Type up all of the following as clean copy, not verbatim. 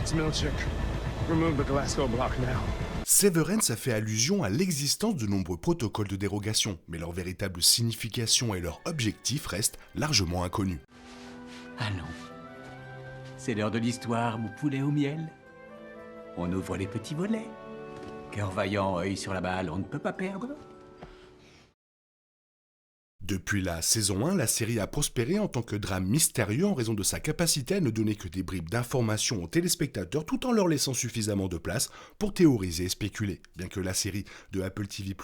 It's Milchik. Remove the Glasgow block now. Severance a fait allusion à l'existence de nombreux protocoles de dérogation, mais leur véritable signification et leur objectif restent largement inconnus. Allons. C'est l'heure de l'histoire, mon poulet au miel. On ouvre les petits volets. Cœur vaillant, œil sur la balle, on ne peut pas perdre. Depuis la saison 1, la série a prospéré en tant que drame mystérieux en raison de sa capacité à ne donner que des bribes d'informations aux téléspectateurs tout en leur laissant suffisamment de place pour théoriser et spéculer. Bien que la série de Apple TV+,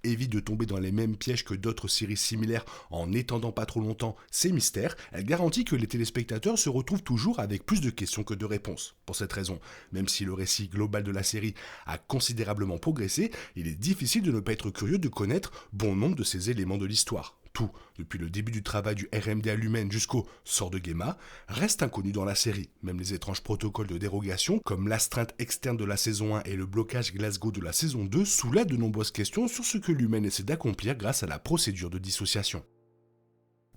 évite de tomber dans les mêmes pièges que d'autres séries similaires en n'étendant pas trop longtemps ses mystères, elle garantit que les téléspectateurs se retrouvent toujours avec plus de questions que de réponses. Pour cette raison, même si le récit global de la série a considérablement progressé, il est difficile de ne pas être curieux de connaître bon nombre de ces éléments de l'histoire. Tout, depuis le début du travail du RMD à Lumen jusqu'au sort de Gemma, reste inconnu dans la série. Même les étranges protocoles de dérogation, comme l'astreinte externe de la saison 1 et le blocage Glasgow de la saison 2, soulèvent de nombreuses questions sur ce que Lumen essaie d'accomplir grâce à la procédure de dissociation.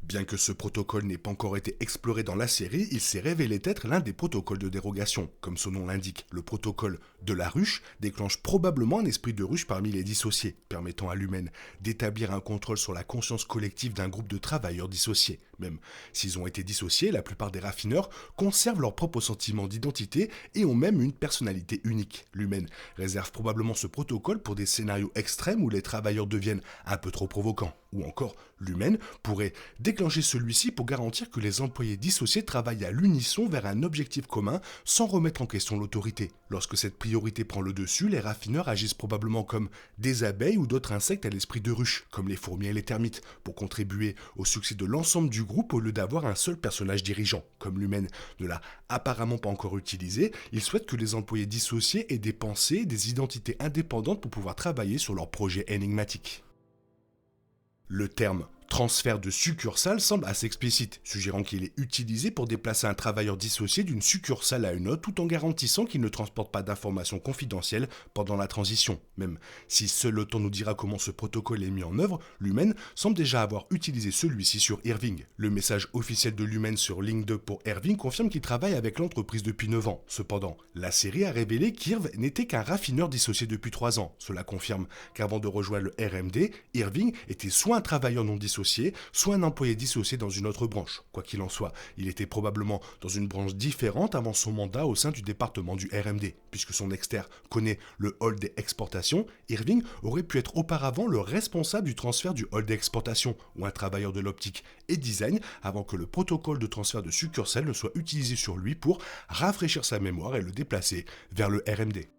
Bien que ce protocole n'ait pas encore été exploré dans la série, il s'est révélé être l'un des protocoles de dérogation. Comme son nom l'indique, le protocole de la ruche déclenche probablement un esprit de ruche parmi les dissociés, permettant à Lumen d'établir un contrôle sur la conscience collective d'un groupe de travailleurs dissociés. Même s'ils ont été dissociés, la plupart des raffineurs conservent leur propre sentiment d'identité et ont même une personnalité unique. Lumen réserve probablement ce protocole pour des scénarios extrêmes où les travailleurs deviennent un peu trop provocants. Ou encore, Lumen pourrait déclencher celui-ci pour garantir que les employés dissociés travaillent à l'unisson vers un objectif commun sans remettre en question l'autorité. Lorsque cette priorité prend le dessus, les raffineurs agissent probablement comme des abeilles ou d'autres insectes à l'esprit de ruche, comme les fourmis et les termites, pour contribuer au succès de l'ensemble du groupe au lieu d'avoir un seul personnage dirigeant. Comme Lumen ne l'a apparemment pas encore utilisé, il souhaite que les employés dissociés aient des pensées et des identités indépendantes pour pouvoir travailler sur leurs projets énigmatiques. Le terme transfert de succursale semble assez explicite, suggérant qu'il est utilisé pour déplacer un travailleur dissocié d'une succursale à une autre tout en garantissant qu'il ne transporte pas d'informations confidentielles pendant la transition. Même si seul le temps nous dira comment ce protocole est mis en œuvre, Lumen semble déjà avoir utilisé celui-ci sur Irving. Le message officiel de Lumen sur Link2 pour Irving confirme qu'il travaille avec l'entreprise depuis 9 ans. Cependant, la série a révélé qu'Irv n'était qu'un raffineur dissocié depuis 3 ans. Cela confirme qu'avant de rejoindre le RMD, Irving était soit un travailleur non dissocié, soit un employé dissocié dans une autre branche. Quoi qu'il en soit, il était probablement dans une branche différente avant son mandat au sein du département du RMD. Puisque son externe connaît le hall des exportations, Irving aurait pu être auparavant le responsable du transfert du hall d'exportation ou un travailleur de l'optique et design avant que le protocole de transfert de succursale ne soit utilisé sur lui pour rafraîchir sa mémoire et le déplacer vers le RMD.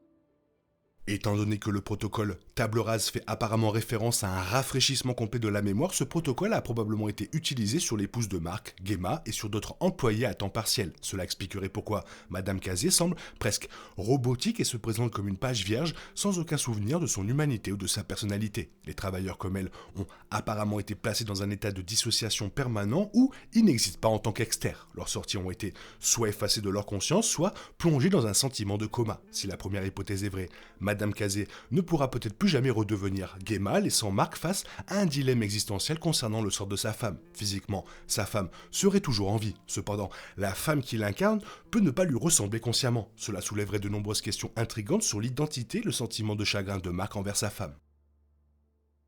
Étant donné que le protocole table rase fait apparemment référence à un rafraîchissement complet de la mémoire, ce protocole a probablement été utilisé sur l'épouse de Mark, Gemma, et sur d'autres employés à temps partiel. Cela expliquerait pourquoi Madame Kazé semble presque robotique et se présente comme une page vierge sans aucun souvenir de son humanité ou de sa personnalité. Les travailleurs comme elle ont apparemment été placés dans un état de dissociation permanent où ils n'existent pas en tant qu'externes. Leurs sorties ont été soit effacées de leur conscience, soit plongées dans un sentiment de coma. Si la première hypothèse est vraie, Madame Kazé ne pourra peut-être plus jamais redevenir Gemma, laissant Mark face à un dilemme existentiel concernant le sort de sa femme. Physiquement, sa femme serait toujours en vie. Cependant, la femme qui l'incarne peut ne pas lui ressembler consciemment. Cela soulèverait de nombreuses questions intrigantes sur l'identité et le sentiment de chagrin de Mark envers sa femme.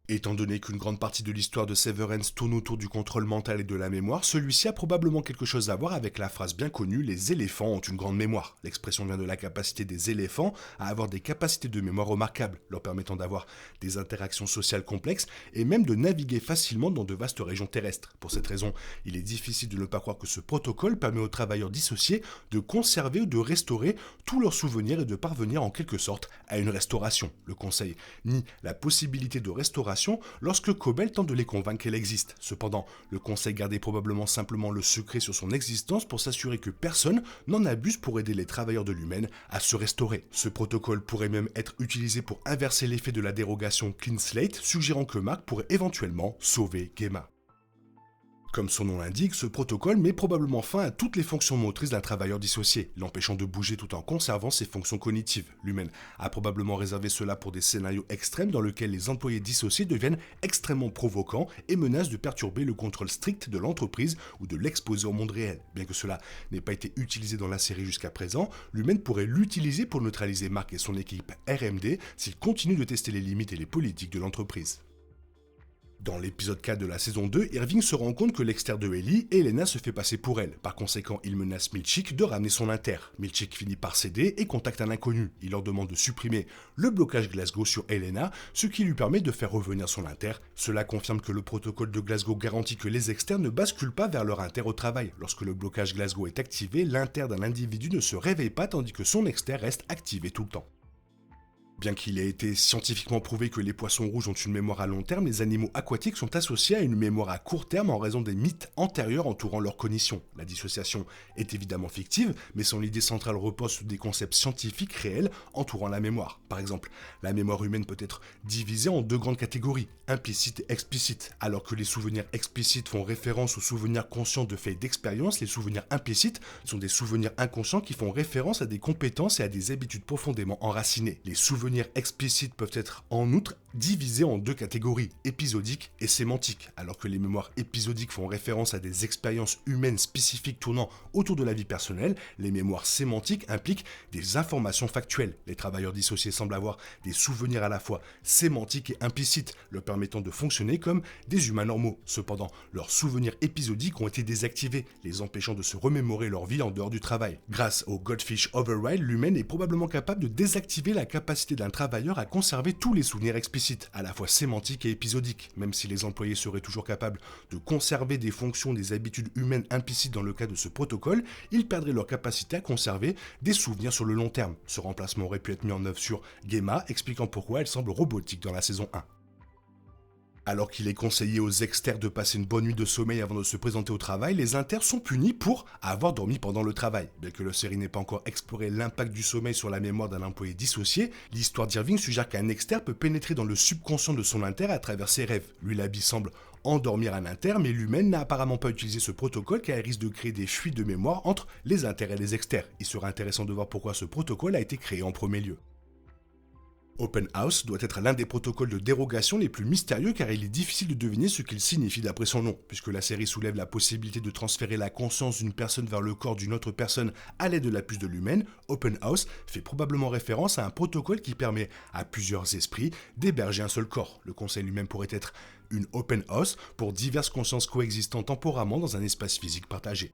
Étant donné qu'une grande partie de l'histoire de Severance tourne autour du contrôle mental et de la mémoire, celui-ci a probablement quelque chose à voir avec la phrase bien connue « les éléphants ont une grande mémoire ». L'expression vient de la capacité des éléphants à avoir des capacités de mémoire remarquables, leur permettant d'avoir des interactions sociales complexes et même de naviguer facilement dans de vastes régions terrestres. Pour cette raison, il est difficile de ne pas croire que ce protocole permet aux travailleurs dissociés de conserver ou de restaurer tous leurs souvenirs et de parvenir en quelque sorte à une restauration. Le Conseil nie la possibilité de restauration lorsque Cobell tente de les convaincre qu'elle existe. Cependant, le Conseil gardait probablement simplement le secret sur son existence pour s'assurer que personne n'en abuse pour aider les travailleurs de Lumen à se restaurer. Ce protocole pourrait même être utilisé pour inverser l'effet de la dérogation Clean Slate, suggérant que Mark pourrait éventuellement sauver Gemma. Comme son nom l'indique, ce protocole met probablement fin à toutes les fonctions motrices d'un travailleur dissocié, l'empêchant de bouger tout en conservant ses fonctions cognitives. L'humain a probablement réservé cela pour des scénarios extrêmes dans lesquels les employés dissociés deviennent extrêmement provocants et menacent de perturber le contrôle strict de l'entreprise ou de l'exposer au monde réel. Bien que cela n'ait pas été utilisé dans la série jusqu'à présent, l'humain pourrait l'utiliser pour neutraliser Mark et son équipe RMD s'il continue de tester les limites et les politiques de l'entreprise. Dans l'épisode 4 de la saison 2, Irving se rend compte que l'exter de Ellie, Elena, se fait passer pour elle. Par conséquent, il menace Milchick de ramener son inter. Milchick finit par céder et contacte un inconnu. Il leur demande de supprimer le blocage Glasgow sur Elena, ce qui lui permet de faire revenir son inter. Cela confirme que le protocole de Glasgow garantit que les externes ne basculent pas vers leur inter au travail. Lorsque le blocage Glasgow est activé, l'inter d'un individu ne se réveille pas tandis que son exter reste activé tout le temps. Bien qu'il ait été scientifiquement prouvé que les poissons rouges ont une mémoire à long terme, les animaux aquatiques sont associés à une mémoire à court terme en raison des mythes antérieurs entourant leur cognition. La dissociation est évidemment fictive, mais son idée centrale repose sur des concepts scientifiques réels entourant la mémoire. Par exemple, la mémoire humaine peut être divisée en deux grandes catégories, implicite et explicite. Alors que les souvenirs explicites font référence aux souvenirs conscients de faits et d'expériences, les souvenirs implicites sont des souvenirs inconscients qui font référence à des compétences et à des habitudes profondément enracinées. Les souvenirs explicites peuvent être en outre divisés en deux catégories, épisodiques et sémantiques. Alors que les mémoires épisodiques font référence à des expériences humaines spécifiques tournant autour de la vie personnelle, les mémoires sémantiques impliquent des informations factuelles. Les travailleurs dissociés semblent avoir des souvenirs à la fois sémantiques et implicites, leur permettant de fonctionner comme des humains normaux. Cependant, leurs souvenirs épisodiques ont été désactivés, les empêchant de se remémorer leur vie en dehors du travail. Grâce au Goldfish Override, l'humain est probablement capable de désactiver la capacité d'un travailleur à conserver tous les souvenirs explicites, à la fois sémantiques et épisodiques. Même si les employés seraient toujours capables de conserver des fonctions, des habitudes humaines implicites dans le cas de ce protocole, ils perdraient leur capacité à conserver des souvenirs sur le long terme. Ce remplacement aurait pu être mis en œuvre sur Gemma, expliquant pourquoi elle semble robotique dans la saison 1. Alors qu'il est conseillé aux exters de passer une bonne nuit de sommeil avant de se présenter au travail, les inters sont punis pour avoir dormi pendant le travail. Bien que la série n'ait pas encore exploré l'impact du sommeil sur la mémoire d'un employé dissocié, l'histoire d'Irving suggère qu'un exter peut pénétrer dans le subconscient de son inter à travers ses rêves. Lui, l'habit semble endormir un inter, mais l'humain n'a apparemment pas utilisé ce protocole car il risque de créer des fuites de mémoire entre les inters et les exters. Il sera intéressant de voir pourquoi ce protocole a été créé en premier lieu. Open House doit être l'un des protocoles de dérogation les plus mystérieux car il est difficile de deviner ce qu'il signifie d'après son nom. Puisque la série soulève la possibilité de transférer la conscience d'une personne vers le corps d'une autre personne à l'aide de la puce de l'humaine, Open House fait probablement référence à un protocole qui permet à plusieurs esprits d'héberger un seul corps. Le conseil lui-même pourrait être une Open House pour diverses consciences coexistant temporairement dans un espace physique partagé.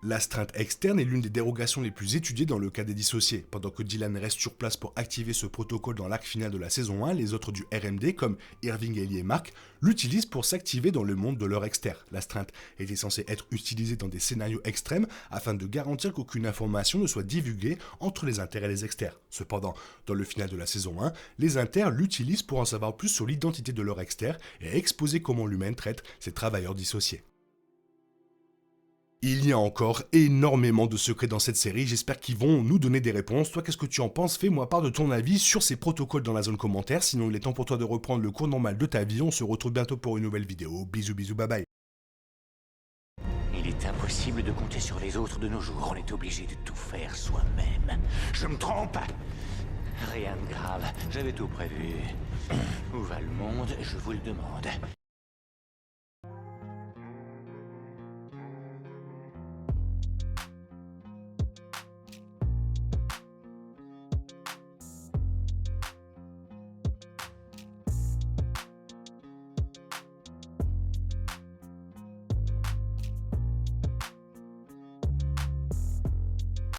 L'astreinte externe est l'une des dérogations les plus étudiées dans le cas des dissociés. Pendant que Dylan reste sur place pour activer ce protocole dans l'arc final de la saison 1, les autres du RMD, comme Irving, Ellie et Mark, l'utilisent pour s'activer dans le monde de leur externe. L'astreinte était censée être utilisée dans des scénarios extrêmes afin de garantir qu'aucune information ne soit divulguée entre les inters et les externes. Cependant, dans le final de la saison 1, les inters l'utilisent pour en savoir plus sur l'identité de leur externe et exposer comment l'humain traite ses travailleurs dissociés. Il y a encore énormément de secrets dans cette série, j'espère qu'ils vont nous donner des réponses. Toi, qu'est-ce que tu en penses? Fais-moi part de ton avis sur ces protocoles dans la zone commentaire, sinon il est temps pour toi de reprendre le cours normal de ta vie. On se retrouve bientôt pour une nouvelle vidéo. Bisous, bisous, bye bye. Il est impossible de compter sur les autres de nos jours, on est obligé de tout faire soi-même. Je me trompe? Rien de grave, j'avais tout prévu. Où va le monde, je vous le demande.